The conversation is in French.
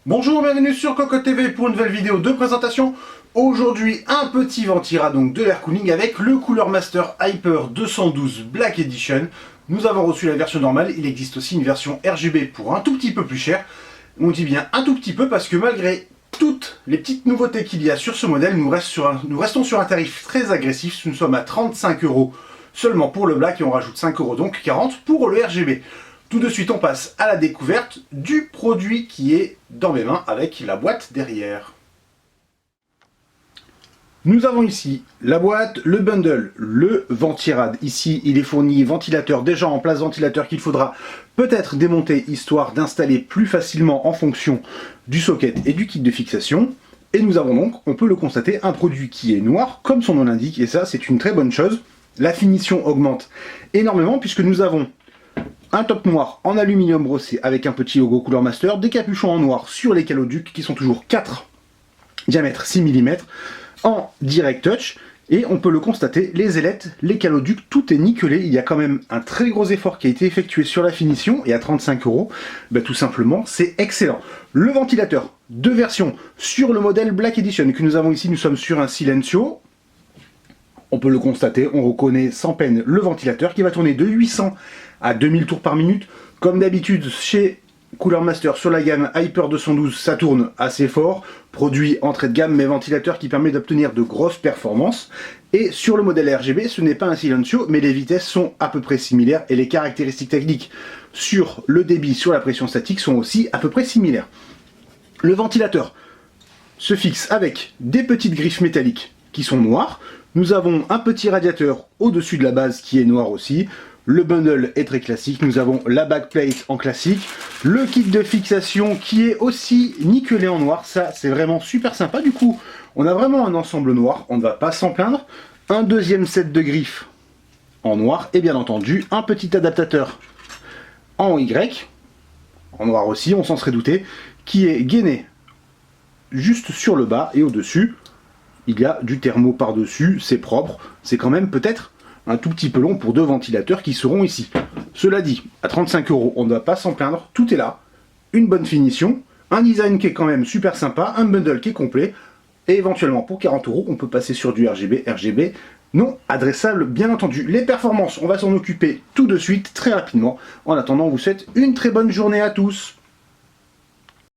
Bonjour, bienvenue sur Cocotte TV pour une nouvelle vidéo de présentation. Aujourd'hui, un petit Ventira, donc de l'air cooling avec le Cooler Master Hyper 212 Black Edition. Nous avons reçu la version normale, il existe aussi une version RGB pour un tout petit peu plus cher. On dit bien un tout petit peu parce que malgré toutes les petites nouveautés qu'il y a sur ce modèle, nous restons sur un tarif très agressif. Nous sommes à 35 € seulement pour le Black et on rajoute 5 €, donc 40 pour le RGB. Tout de suite, on passe à la découverte du produit qui est dans mes mains avec la boîte derrière. Nous avons ici la boîte, le bundle, le Ventirad. Ici, il est fourni ventilateur déjà en place, ventilateur qu'il faudra peut-être démonter histoire d'installer plus facilement en fonction du socket et du kit de fixation. Et nous avons donc, on peut le constater, un produit qui est noir, comme son nom l'indique, et ça c'est une très bonne chose. La finition augmente énormément puisque nous avons un top noir en aluminium brossé avec un petit logo Cooler Master, des capuchons en noir sur les caloducs qui sont toujours 4 diamètre 6 mm en direct touch, et on peut le constater, les ailettes, les caloducs, tout est nickelé. Il y a quand même un très gros effort qui a été effectué sur la finition, et à 35 €, tout simplement c'est excellent. Le ventilateur, deux versions sur le modèle Black Edition que nous avons ici, nous sommes sur un Silencio. On peut le constater, on reconnaît sans peine le ventilateur qui va tourner de 800 à 2000 tours par minute. Comme d'habitude chez Cooler Master sur la gamme Hyper 212, ça tourne assez fort. Produit entrée de gamme mais ventilateur qui permet d'obtenir de grosses performances. Et sur le modèle RGB, ce n'est pas un Silencio, mais les vitesses sont à peu près similaires et les caractéristiques techniques sur le débit, sur la pression statique sont aussi à peu près similaires. Le ventilateur se fixe avec des petites griffes métalliques qui sont noires. Nous avons un petit radiateur au-dessus de la base qui est noir aussi. Le bundle est très classique. Nous avons la backplate en classique. Le kit de fixation qui est aussi nickelé en noir. Ça, c'est vraiment super sympa. Du coup, on a vraiment un ensemble noir. On ne va pas s'en plaindre. Un deuxième set de griffes en noir. Et bien entendu, un petit adaptateur en Y. En noir aussi, on s'en serait douté. Qui est gainé juste sur le bas et au-dessus. Il y a du thermo par-dessus, c'est propre, c'est quand même peut-être un tout petit peu long pour deux ventilateurs qui seront ici. Cela dit, à 35 €, on ne va pas s'en plaindre, tout est là, une bonne finition, un design qui est quand même super sympa, un bundle qui est complet, et éventuellement pour 40 €, on peut passer sur du RGB non adressable bien entendu. Les performances, on va s'en occuper tout de suite, très rapidement. En attendant, on vous souhaite une très bonne journée à tous.